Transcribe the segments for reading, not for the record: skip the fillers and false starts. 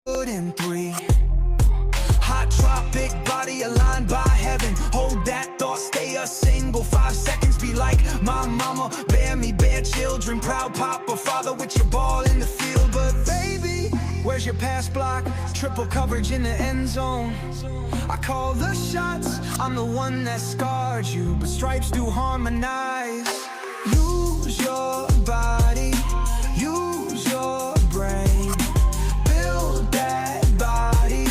Good in three. Hot tropic body aligned by heaven. Hold that thought, stay a single 5 seconds. Be like my mama, bear children. Proud papa, father with your ball in the field. But baby, where's your pass block? Triple coverage in the end zone. I call the shots, I'm the one that scarred you, but stripes do harmonize. Use your body, use your brain. Build that body,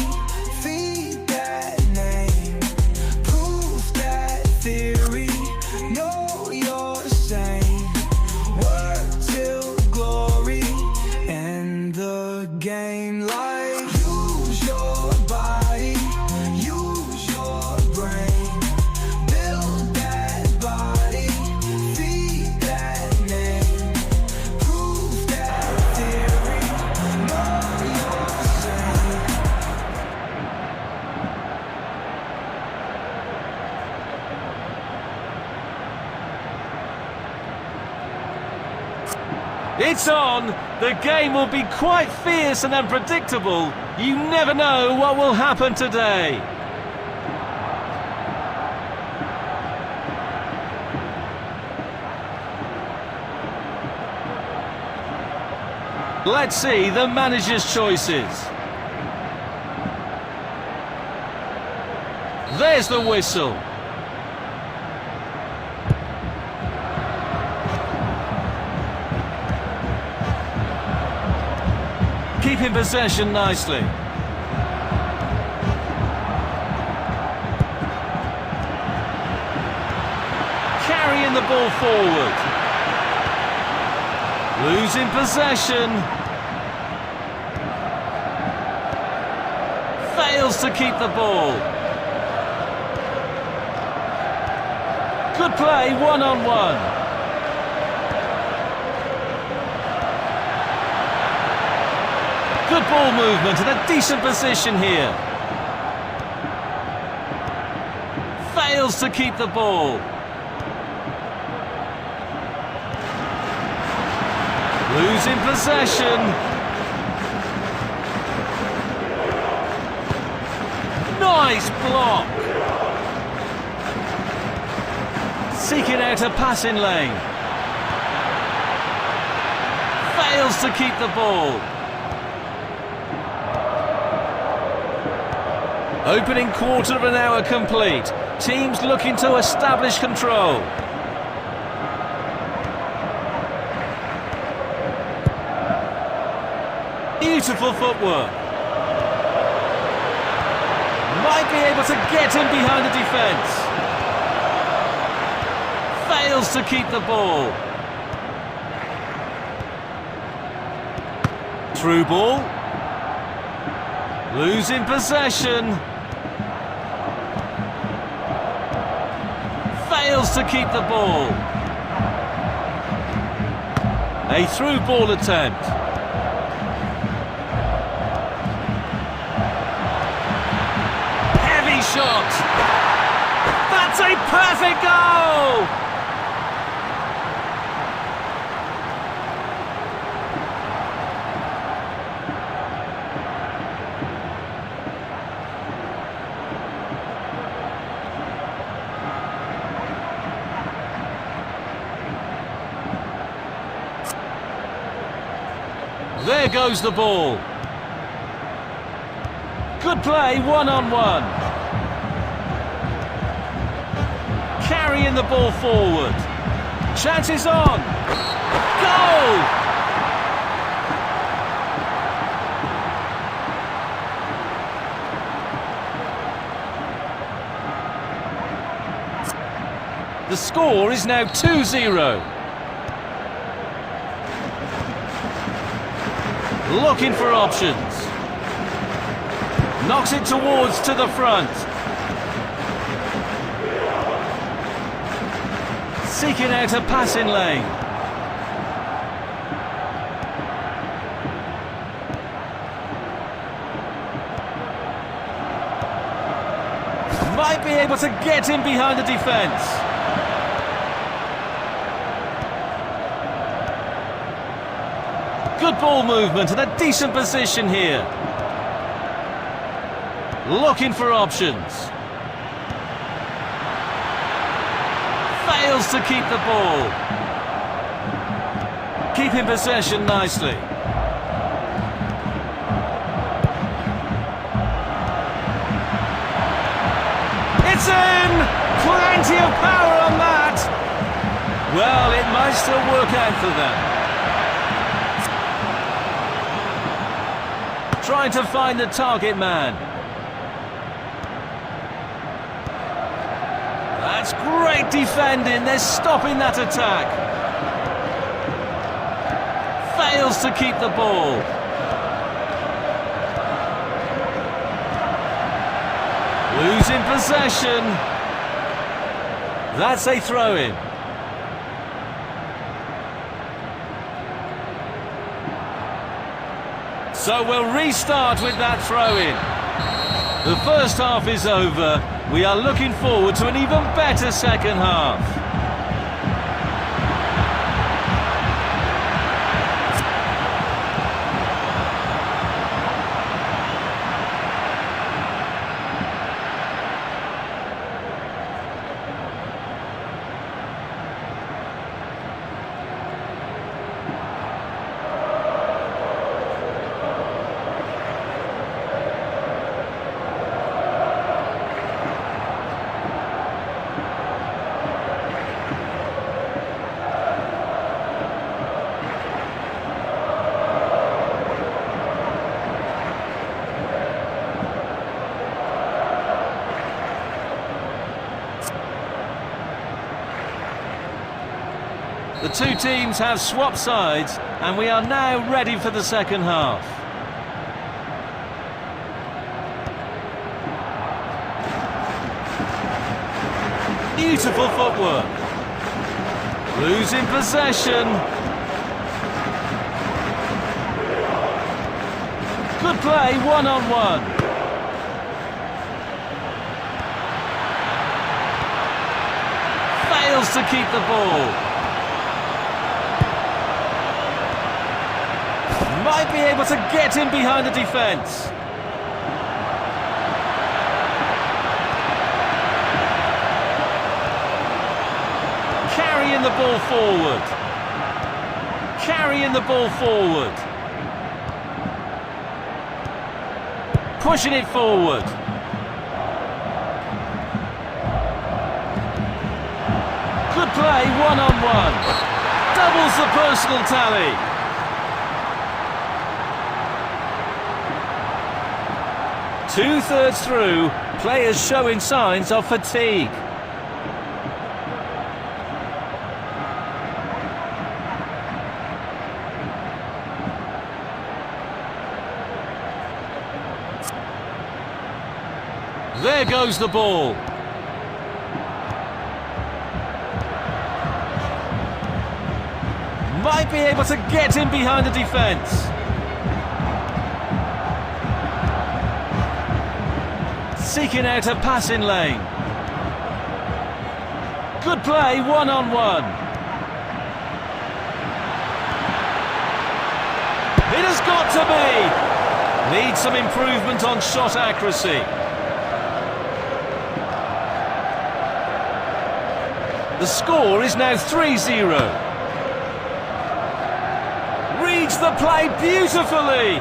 feed that name. Prove that theory, know you're sane. Work till glory, end the game like. Use your body, use your brain. Build that body, feed that name. Prove that theory, know you're sane. It's on! The game will be quite fierce and unpredictable. You never know what will happen today. Let's see the manager's choices. There's the whistle. Keeping possession nicely. Carrying the ball forward. Losing possession. Fails to keep the ball. Good play, one-on-one. Good ball movement and a decent position here. Fails to keep the ball. Losing possession. Nice block. Seeking out a passing lane. Fails to keep the ball. Opening quarter of an hour complete. Teams looking to establish control. Beautiful footwork. Might be able to get in behind the defence. Fails to keep the ball. Through ball. Losing possession. Fails to keep the ball. A through ball attempt. Heavy shot. That's a perfect goal! There goes the ball. Good play, one-on-one. Carrying the ball forward. Chances on. Goal! The score is now 2-0. Looking for options. Knocks it towards to the front. Seeking out a passing lane. Might be able to get in behind the defence. Good ball movement and a decent position here. Looking for options. Fails to keep the ball. Keeping possession nicely. It's in! Plenty of power on that! Well, it might still work out for them. Trying to find the target man. That's great defending. They're stopping that attack. Fails to keep the ball. Losing possession. That's a throw-in. So we'll restart with that throw-in. The first half is over. We are looking forward to an even better second half. The two teams have swapped sides, and we are now ready for the second half. Beautiful footwork. Losing possession. Good play, one-on-one. Fails to keep the ball. Might be able to get in behind the defence. Carrying the ball forward. Carrying the ball forward. Pushing it forward. Good play, one-on-one. Doubles the personal tally. Two-thirds through, players showing signs of fatigue. There goes the ball. Might be able to get in behind the defence. Seeking out a passing lane. Good play, one-on-one. It has got to be. Needs some improvement on shot accuracy. The score is now 3-0. Reads the play beautifully.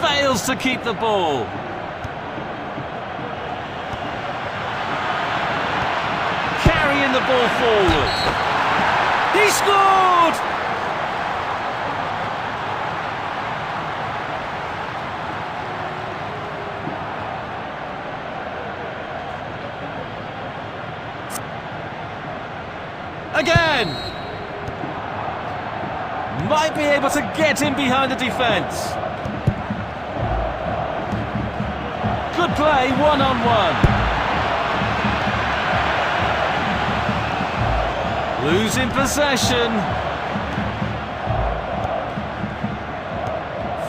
Fails to keep the ball. Carrying the ball forward. He scored! Again! Might be able to get in behind the defence. Good play, one-on-one. Losing possession.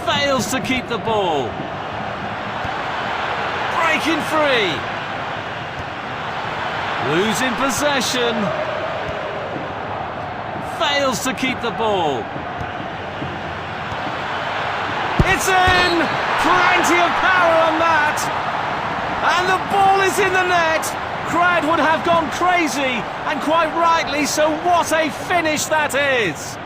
Fails to keep the ball. Breaking free. Losing possession. Fails to keep the ball. It's in! Plenty of power on that! And the ball is in the net! Crowd would have gone crazy, and quite rightly, so what a finish that is!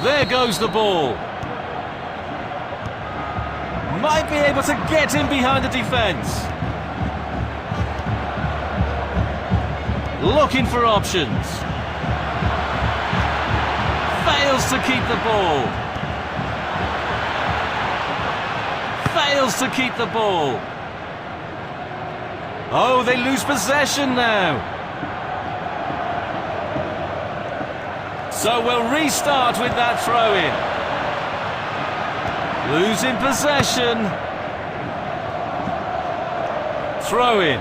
There goes the ball. Might be able to get in behind the defence. Looking for options. Fails to keep the ball. Fails to keep the ball. Oh, they lose possession now. So we'll restart with that throw-in. Losing possession. Throw-in.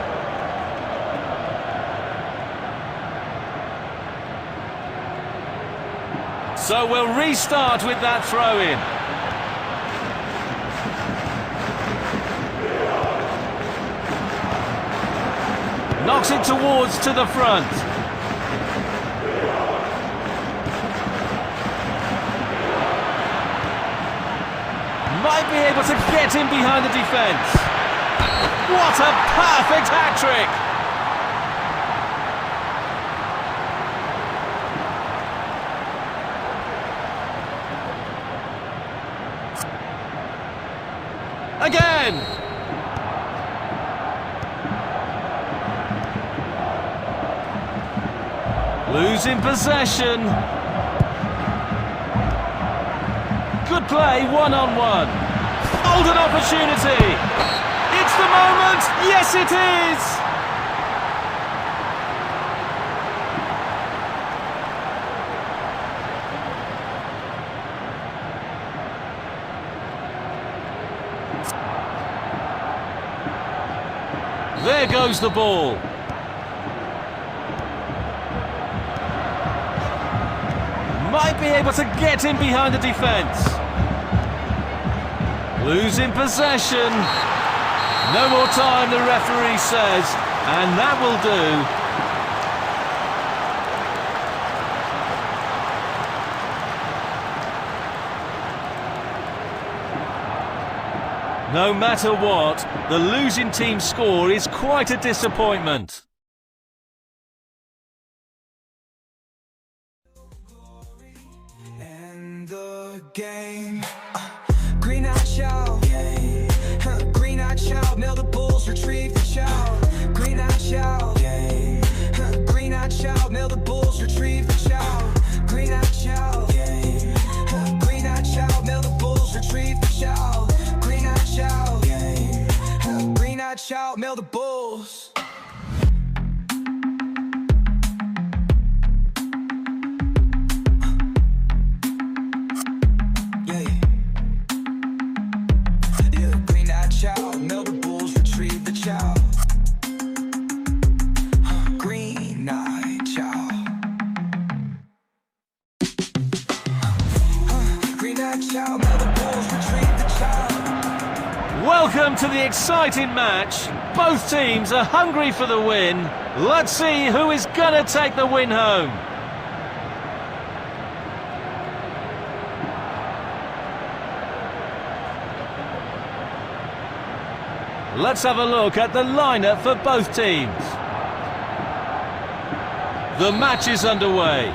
So we'll restart with that throw-in. Knocks it towards to the front. Might be able to get in behind the defence. What a perfect hat-trick! Again! Losing possession. Good play, one-on-one. Golden opportunity. It's the moment. Yes, it is. There goes the ball. Might be able to get in behind the defence. Losing possession. No more time, the referee says, and that will do. No matter what, the losing team's score is quite a disappointment. End the game. Green eyed child. Green eyed child. Mail the bulls, retrieve the child. Green eyed child. Green eyed child. Mail the bulls, retrieve the child. Green eyed child. Green eyed child. Mail the bulls, retrieve the child. Green eyed child. Green eyed child. Mail the bulls. Welcome to the exciting match. Both teams are hungry for the win. Let's see who is gonna take the win home. Let's have a look at the lineup for both teams. The match is underway.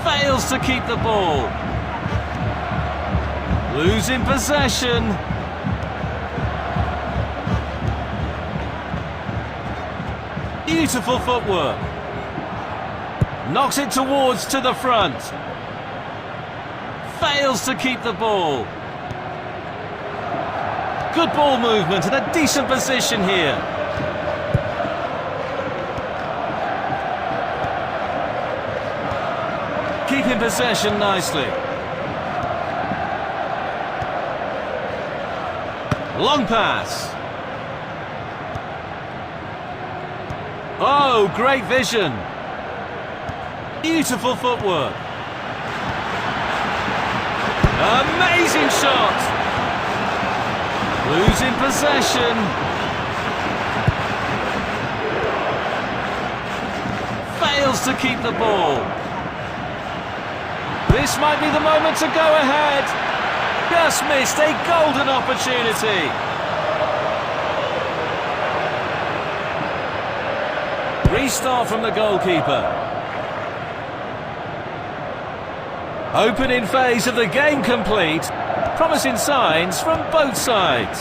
Fails to keep the ball. Losing possession. Beautiful footwork. Knocks it towards to the front. Fails to keep the ball. Good ball movement and a decent position here. Keeping possession nicely. Long pass. Oh, great vision. Beautiful footwork. Amazing shot! Losing possession. Fails to keep the ball. This might be the moment to go ahead. Just missed a golden opportunity. Restart from the goalkeeper. Opening phase of the game complete. Promising signs from both sides.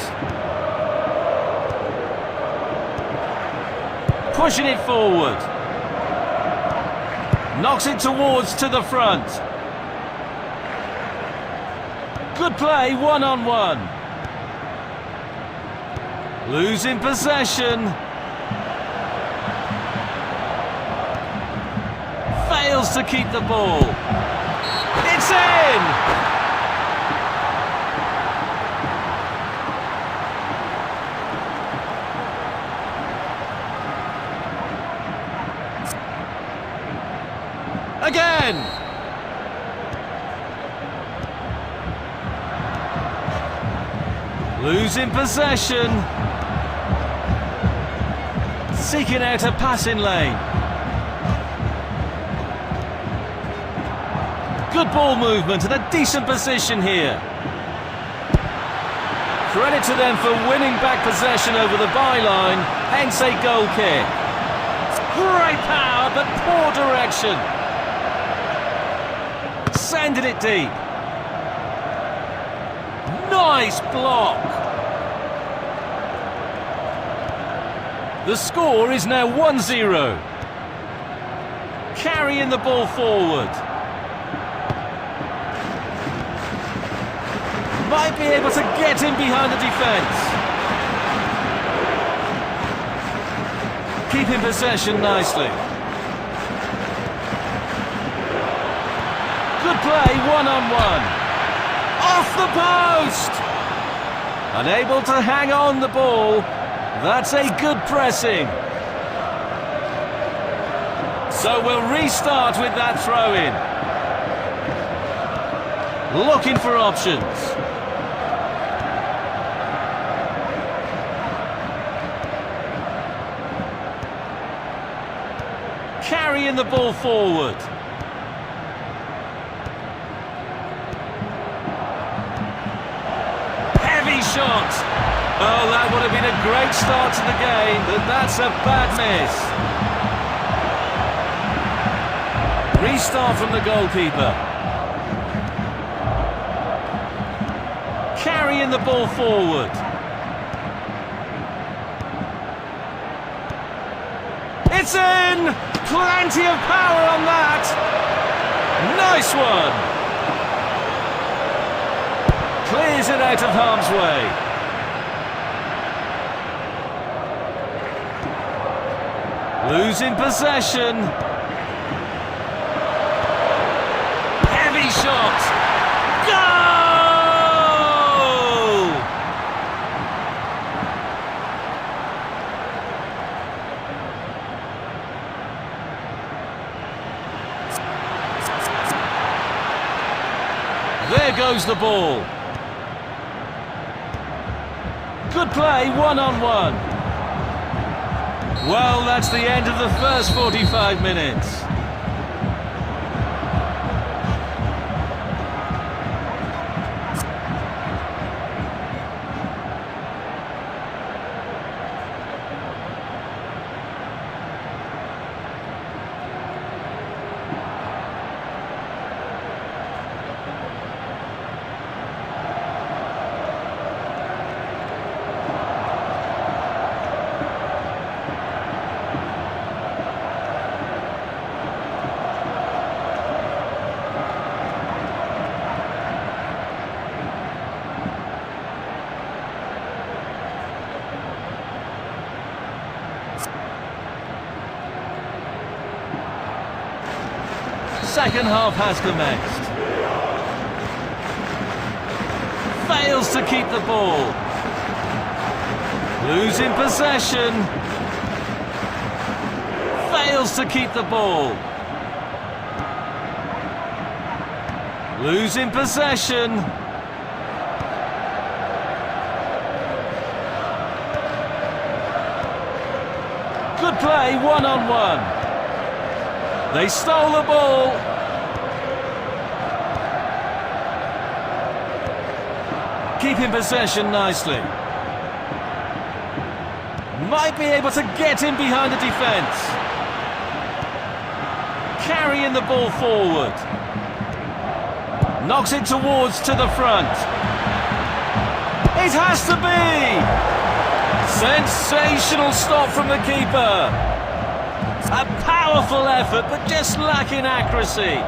Pushing it forward. Knocks it towards to the front. Good play, one-on-one. Losing possession. Fails to keep the ball. It's in! Again! Losing possession. Seeking out a passing lane. Good ball movement and a decent position here. Credit to them for winning back possession over the byline, hence a goal kick. Great power, but poor direction. Sending it deep. Nice block. The score is now 1-0. Carrying the ball forward. Might be able to get in behind the defence. Keeping possession nicely. Good play, one-on-one. Off the post! Unable to hang on the ball. That's a good pressing. So we'll restart with that throw-in. Looking for options. Carrying the ball forward. Heavy shot. Oh, that would have been a great start to the game, but that's a bad miss. Restart from the goalkeeper. Carrying the ball forward. It's in! Plenty of power on that! Nice one! Clears it out of harm's way. Losing possession. Heavy shot. Goal! There goes the ball. Good play, one-on-one. Well, that's the end of the first 45 minutes. Second half has commenced. Fails to keep the ball. Losing possession. Fails to keep the ball. Losing possession. Good play, one-on-one. They stole the ball. Keeping possession nicely. Might be able to get in behind the defence. Carrying the ball forward. Knocks it towards to the front. It has to be! Sensational stop from the keeper. A powerful effort, but just lacking accuracy.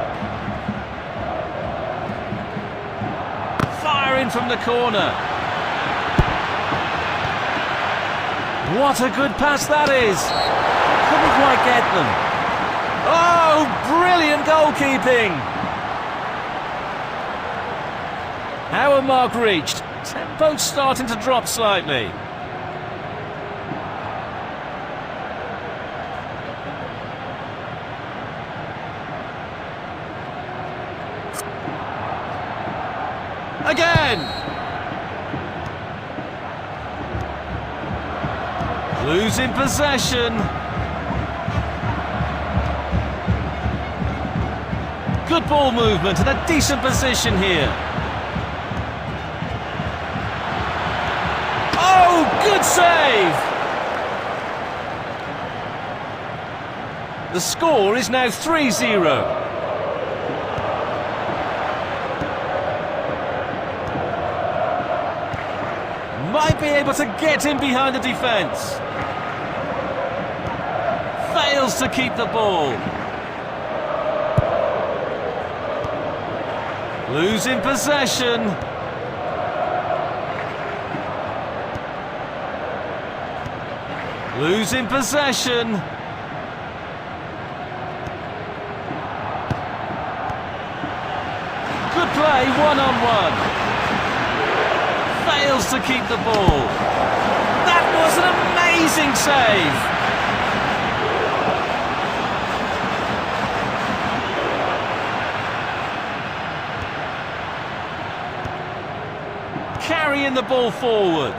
Firing from the corner. What a good pass that is. Couldn't quite get them. Oh, brilliant goalkeeping. Hour mark reached. Tempo's starting to drop slightly. Again! Losing possession. Good ball movement and a decent position here. Oh, good save! The score is now 3-0. Might be able to get in behind the defence. Fails to keep the ball. Losing possession. Losing possession. Good play, one-on-one. Fails to keep the ball. That was an amazing save. Carrying the ball forward.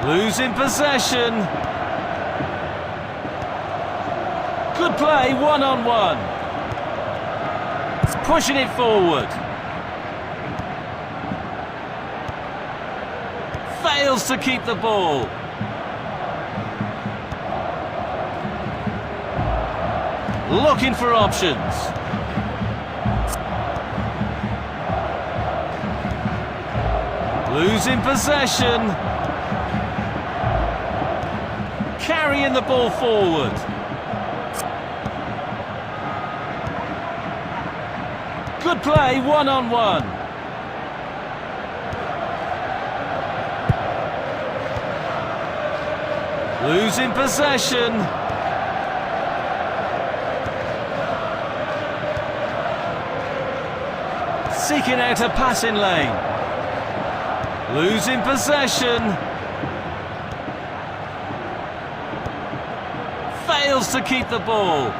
Losing possession. Good play, one-on-one. Pushing it forward. Fails to keep the ball. Looking for options. Losing possession. Carrying the ball forward. Good play, one-on-one. Losing possession. Seeking out a passing lane. Losing possession. Fails to keep the ball.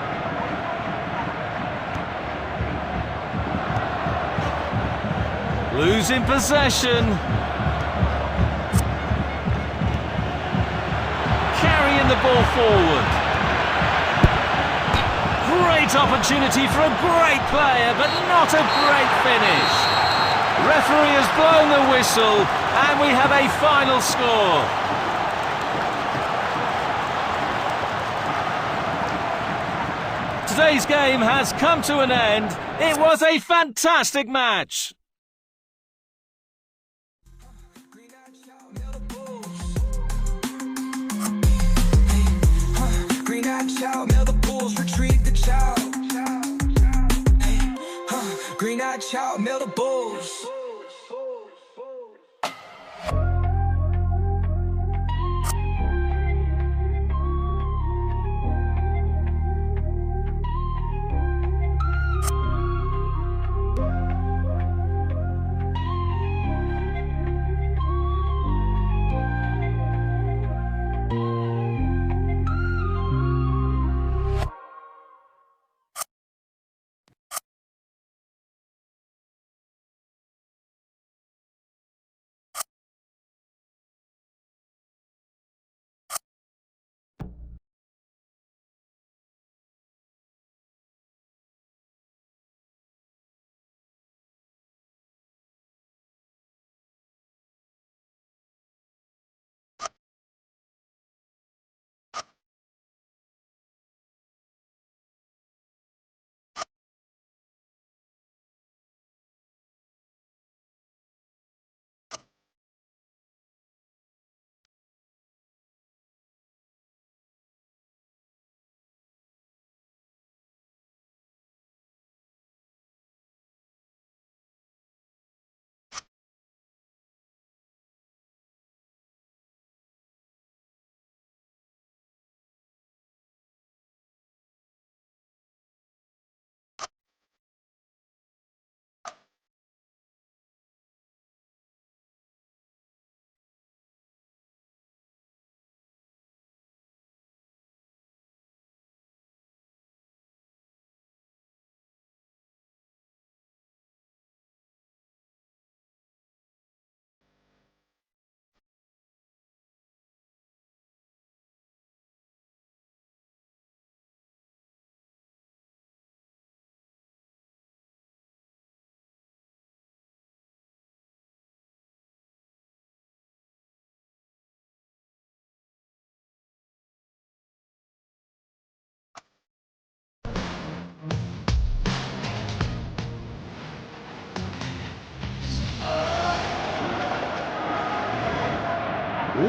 Losing possession. Carrying the ball forward. Great opportunity for a great player, but not a great finish. Referee has blown the whistle, and we have a final score. Today's game has come to an end. It was a fantastic match. Mail the bulls, retrieve the child. Green-eyed child, mail the bulls.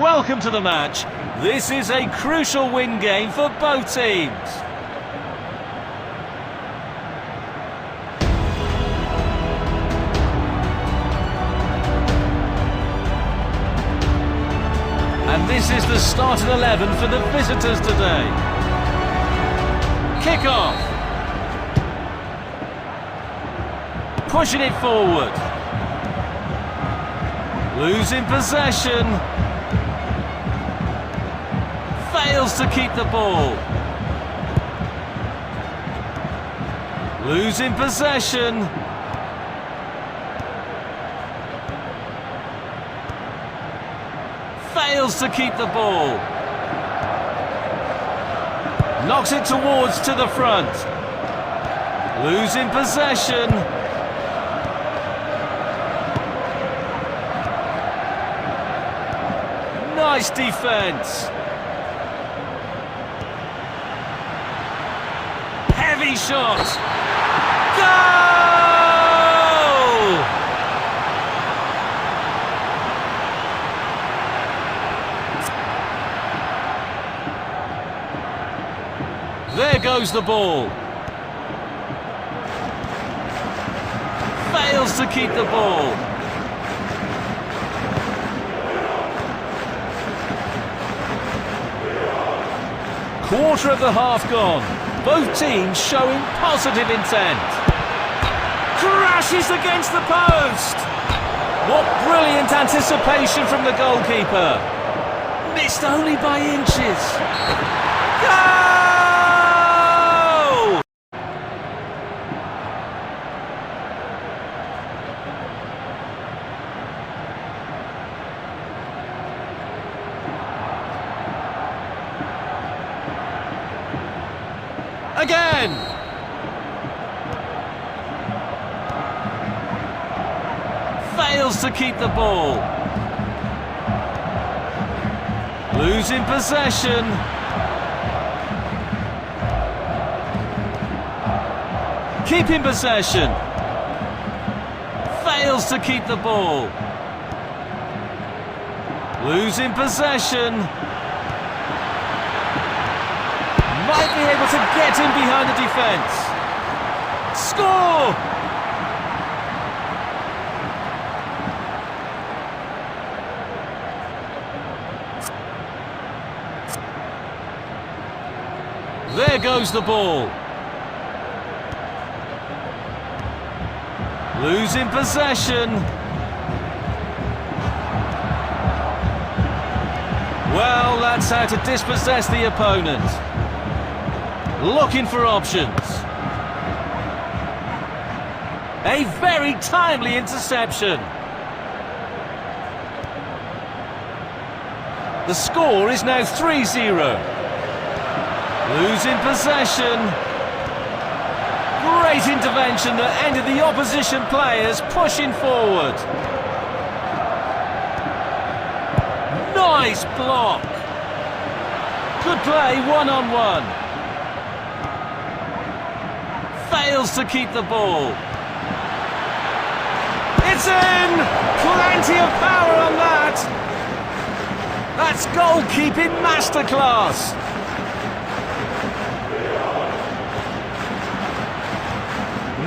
Welcome to the match. This is a crucial win game for both teams. And this is the starting 11 for the visitors today. Kick-off. Pushing it forward. Losing possession. Fails to keep the ball. Losing possession. Fails to keep the ball. Knocks it towards to the front. Losing possession. Nice defense. Heavy shot. Goal! There goes the ball. Fails to keep the ball. Quarter of the half gone. Both teams showing positive intent. Crashes against the post. What brilliant anticipation from the goalkeeper. Missed only by inches. Goal! Again! Fails to keep the ball. Losing possession. Keeping possession. Fails to keep the ball. Losing possession. Might be able to get in behind the defence. Score! There goes the ball. Losing possession. Well, that's how to dispossess the opponent. Looking for options. A very timely interception. The score is now 3-0. Losing possession. Great intervention that ended the opposition players pushing forward. Nice block. Good play one-on-one. Fails to keep the ball. It's in! Plenty of power on that! That's goalkeeping masterclass!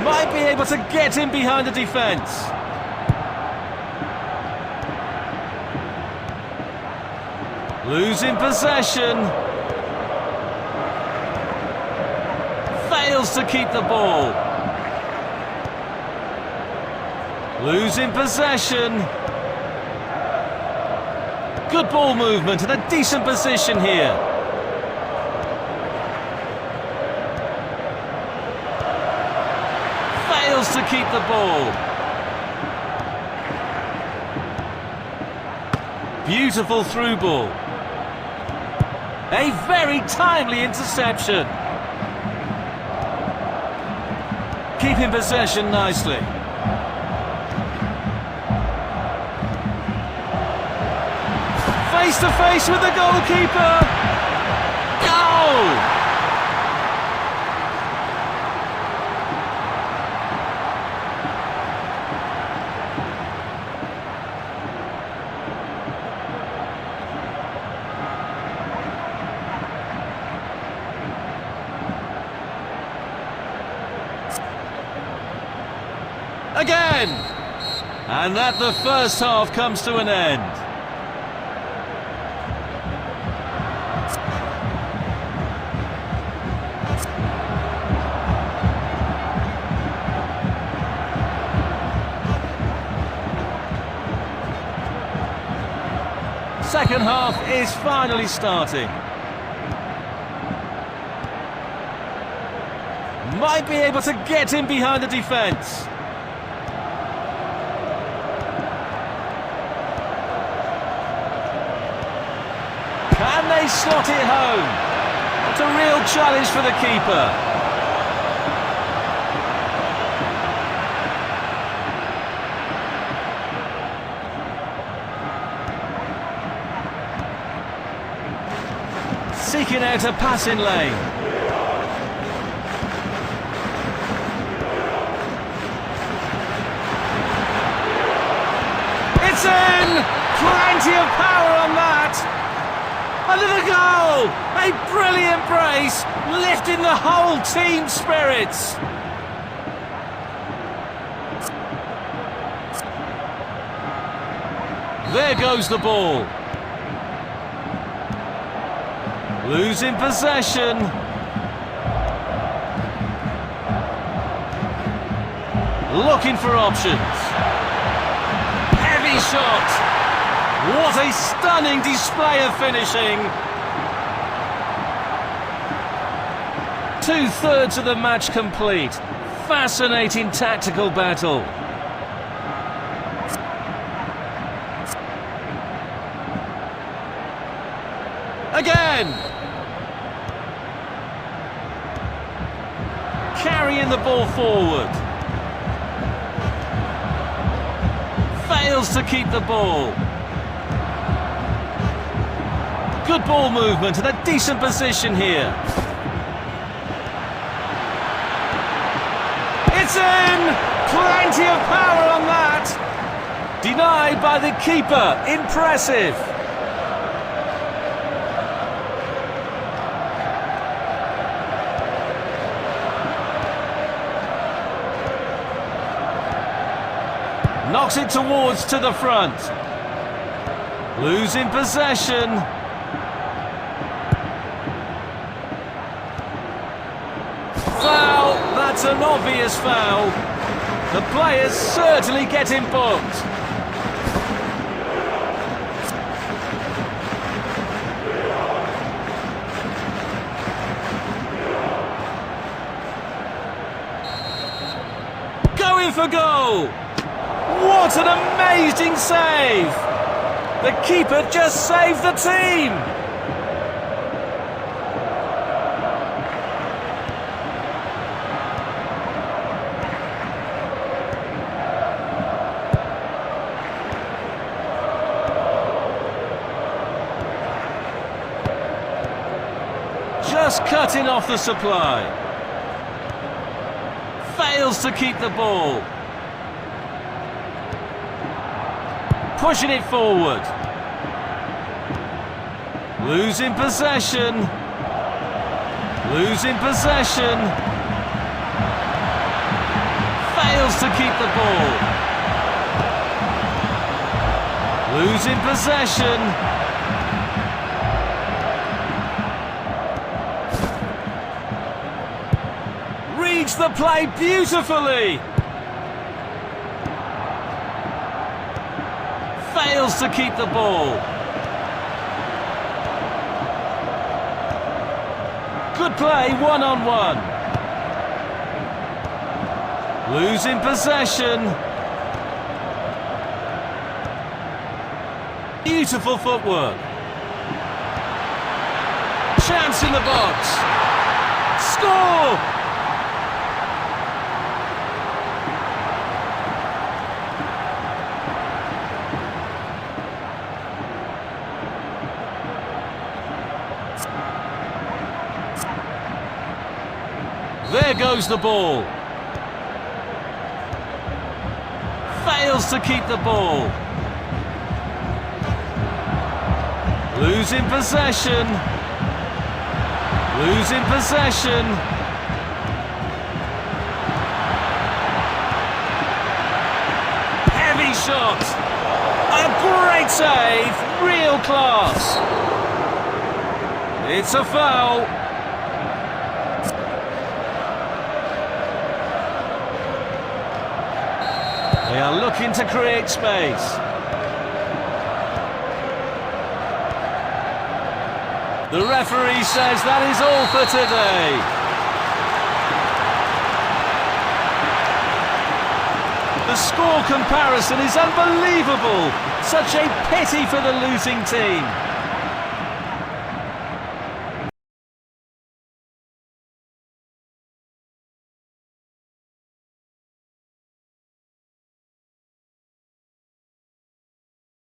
Might be able to get in behind the defence. Losing possession. Fails to keep the ball. Losing possession. Good ball movement and a decent position here. Fails to keep the ball. Beautiful through ball. A very timely interception. Keeping possession nicely. Face to face with the goalkeeper. Goal! Again! And that the first half comes to an end. Second half is finally starting. Might be able to get in behind the defence. Can they slot it home? It's a real challenge for the keeper. Seeking out a passing lane. It's in! Plenty of power on that! Another goal! A brilliant brace, lifting the whole team's spirits. There goes the ball. Losing possession. Looking for options. Heavy shot. What a stunning display of finishing. 2/3 of the match complete. Fascinating tactical battle. Again! Carrying the ball forward. Fails to keep the ball. Good ball movement and a decent position here. It's in! Plenty of power on that. Denied by the keeper. Impressive. Knocks it towards to the front. Losing possession. Foul! That's an obvious foul. The player's certainly getting booked. Going for goal! What an amazing save! The keeper just saved the team! Just cutting off the supply. Fails to keep the ball. Pushing it forward. Losing possession. Losing possession. Fails to keep the ball. Losing possession. Reads the play beautifully. Fails to keep the ball. Good play, one-on-one. Losing possession. Beautiful footwork. Chance in the box. Score! There goes the ball. Fails to keep the ball. Losing possession. Losing possession. shot. A great save, real class. It's a foul. They are looking to create space. The referee says that is all for today. The score comparison is unbelievable. Such a pity for the losing team.